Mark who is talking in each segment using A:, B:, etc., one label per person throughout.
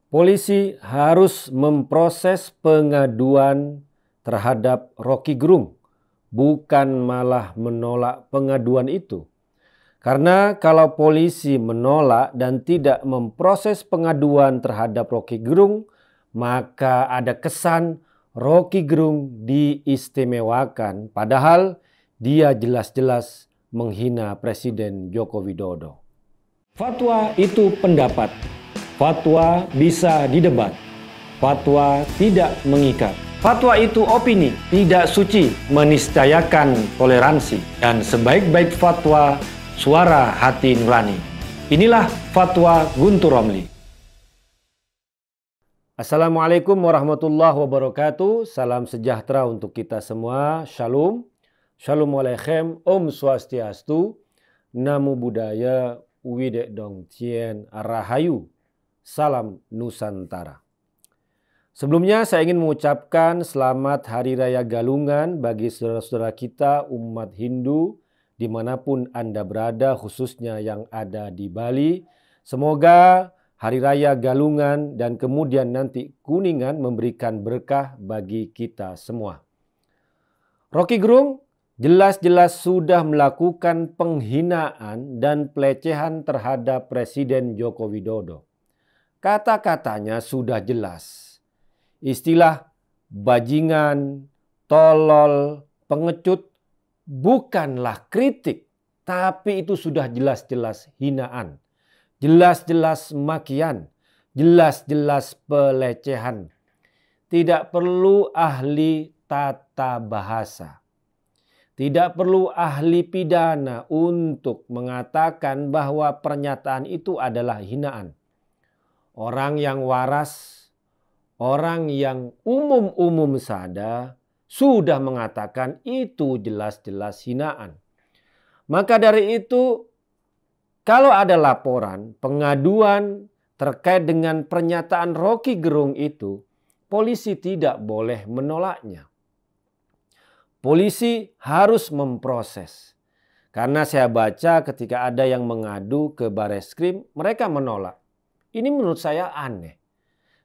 A: Polisi harus memproses pengaduan terhadap Rocky Gerung, bukan malah menolak pengaduan itu. Karena kalau polisi menolak dan tidak memproses pengaduan terhadap Rocky Gerung, maka ada kesan Rocky Gerung diistimewakan, padahal dia jelas-jelas menghina Presiden Joko Widodo. Fatwa itu pendapat. Fatwa bisa didebat. Fatwa tidak mengikat. Fatwa itu opini, tidak suci, meniscayakan toleransi. Dan sebaik-baik fatwa, suara hati nurani. Inilah Fatwa Guntur Romli. Assalamualaikum warahmatullahi wabarakatuh. Salam sejahtera untuk kita semua. Shalom. Shalom Aleichem. Om Swastiastu. Namo Buddhaya. Widek Dong Tien Rahayu. Salam Nusantara. Sebelumnya saya ingin mengucapkan selamat Hari Raya Galungan bagi saudara-saudara kita umat Hindu dimanapun Anda berada, khususnya yang ada di Bali. Semoga Hari Raya Galungan dan kemudian nanti Kuningan memberikan berkah bagi kita semua. Rocky Gerung jelas-jelas sudah melakukan penghinaan dan pelecehan terhadap Presiden Joko Widodo. Kata-katanya sudah jelas. Istilah bajingan, tolol, pengecut bukanlah kritik, tapi itu sudah jelas-jelas hinaan, jelas-jelas makian, jelas-jelas pelecehan. Tidak perlu ahli tata bahasa. Tidak perlu ahli pidana untuk mengatakan bahwa pernyataan itu adalah hinaan. Orang yang waras, orang yang umum-umum saja sudah mengatakan itu jelas-jelas hinaan. Maka dari itu, kalau ada laporan, pengaduan terkait dengan pernyataan Rocky Gerung itu, polisi tidak boleh menolaknya. Polisi harus memproses. Karena saya baca ketika ada yang mengadu ke Bareskrim, mereka menolak. Ini menurut saya aneh.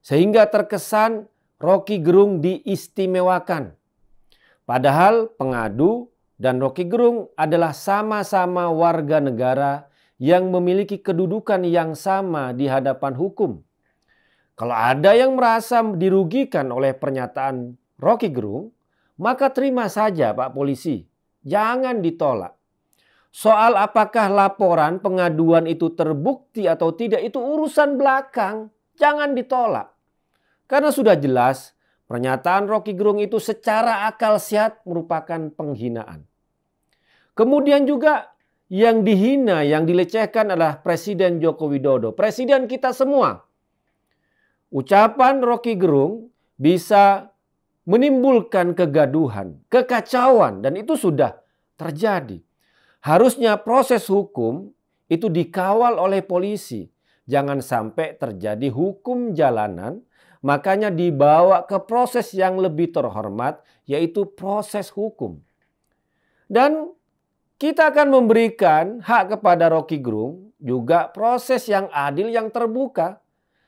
A: Sehingga terkesan Rocky Gerung diistimewakan. Padahal pengadu dan Rocky Gerung adalah sama-sama warga negara yang memiliki kedudukan yang sama di hadapan hukum. Kalau ada yang merasa dirugikan oleh pernyataan Rocky Gerung, maka terima saja Pak Polisi. Jangan ditolak. Soal apakah laporan pengaduan itu terbukti atau tidak itu urusan belakang. Jangan ditolak. Karena sudah jelas pernyataan Rocky Gerung itu secara akal sehat merupakan penghinaan. Kemudian juga yang dihina, yang dilecehkan adalah Presiden Joko Widodo. Presiden kita semua. Ucapan Rocky Gerung bisa menimbulkan kegaduhan, kekacauan, dan itu sudah terjadi. Harusnya proses hukum itu dikawal oleh polisi. Jangan sampai terjadi hukum jalanan, makanya dibawa ke proses yang lebih terhormat, yaitu proses hukum. Dan kita akan memberikan hak kepada Rocky Gerung juga proses yang adil, yang terbuka.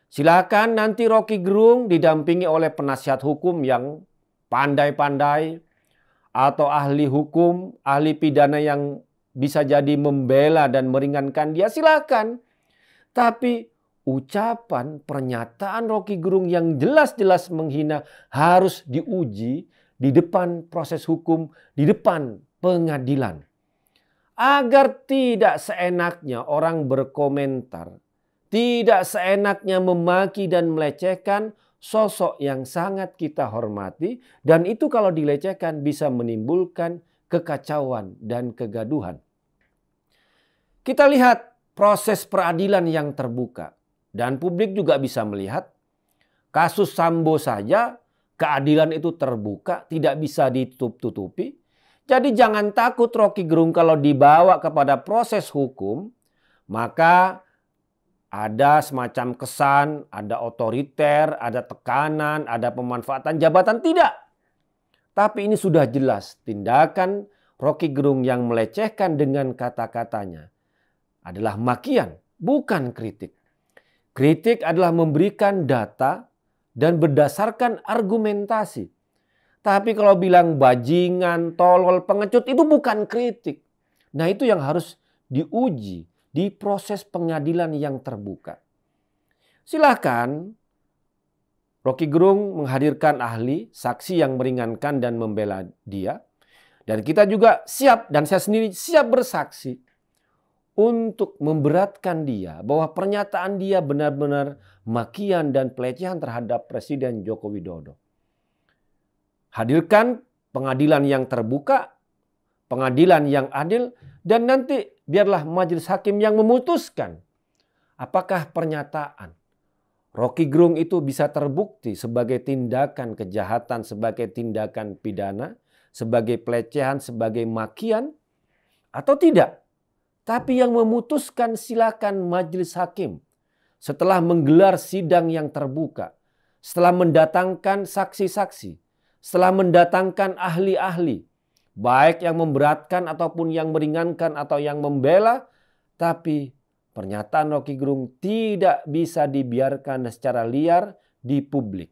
A: Silakan nanti Rocky Gerung didampingi oleh penasihat hukum yang pandai-pandai atau ahli hukum, ahli pidana yang bisa jadi membela dan meringankan dia, silakan. Tapi ucapan pernyataan Rocky Gerung yang jelas-jelas menghina harus diuji di depan proses hukum, di depan pengadilan. Agar tidak seenaknya orang berkomentar, tidak seenaknya memaki dan melecehkan sosok yang sangat kita hormati, dan itu kalau dilecehkan bisa menimbulkan kekacauan dan kegaduhan. Kita lihat proses peradilan yang terbuka. Dan publik juga bisa melihat kasus Sambo saja keadilan itu terbuka, tidak bisa ditutup-tutupi. Jadi jangan takut Rocky Gerung kalau dibawa kepada proses hukum, maka ada semacam kesan, ada otoriter, ada tekanan, ada pemanfaatan jabatan. Tidak. Tapi ini sudah jelas tindakan Rocky Gerung yang melecehkan dengan kata-katanya adalah makian, bukan kritik. Kritik adalah memberikan data dan berdasarkan argumentasi. Tapi kalau bilang bajingan, tolol, pengecut itu bukan kritik. Nah, itu yang harus diuji di proses pengadilan yang terbuka. Silakan Rocky Gerung menghadirkan ahli, saksi yang meringankan dan membela dia. Dan kita juga siap, dan saya sendiri siap bersaksi untuk memberatkan dia bahwa pernyataan dia benar-benar makian dan pelecehan terhadap Presiden Joko Widodo. Hadirkan pengadilan yang terbuka, pengadilan yang adil, dan nanti biarlah majelis hakim yang memutuskan apakah pernyataan Rocky Gerung itu bisa terbukti sebagai tindakan kejahatan, sebagai tindakan pidana, sebagai pelecehan, sebagai makian, atau tidak. Tapi yang memutuskan silakan majelis hakim setelah menggelar sidang yang terbuka, setelah mendatangkan saksi-saksi, setelah mendatangkan ahli-ahli, baik yang memberatkan ataupun yang meringankan atau yang membela, tapi pernyataan Rocky Gerung tidak bisa dibiarkan secara liar di publik.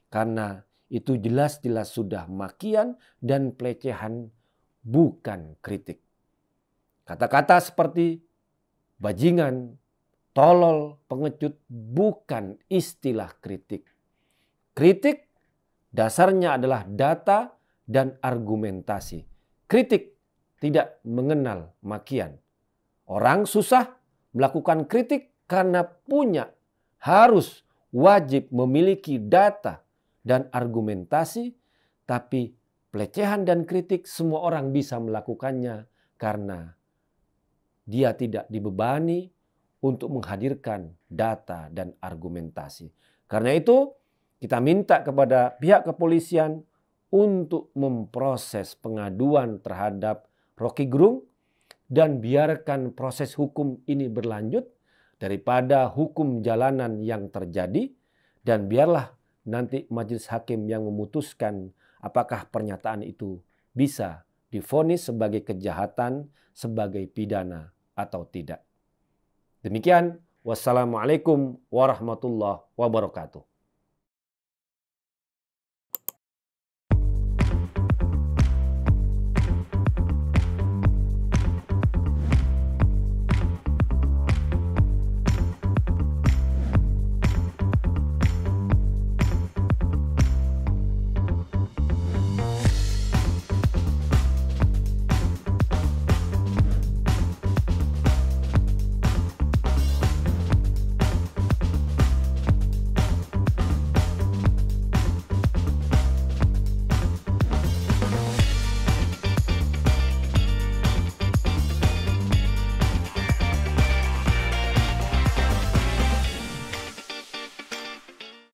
A: Karena itu jelas-jelas sudah makian dan pelecehan, bukan kritik. Kata-kata seperti bajingan, tolol, pengecut bukan istilah kritik. Kritik dasarnya adalah data dan argumentasi. Kritik tidak mengenal makian. Orang susah melakukan kritik karena harus wajib memiliki data dan argumentasi, tapi pelecehan dan kritik semua orang bisa melakukannya karena dia tidak dibebani untuk menghadirkan data dan argumentasi. Karena itu kita minta kepada pihak kepolisian untuk memproses pengaduan terhadap Rocky Gerung dan biarkan proses hukum ini berlanjut daripada hukum jalanan yang terjadi, dan biarlah nanti majelis hakim yang memutuskan apakah pernyataan itu bisa divonis sebagai kejahatan, sebagai pidana atau tidak. Demikian, wassalamualaikum warahmatullahi wabarakatuh.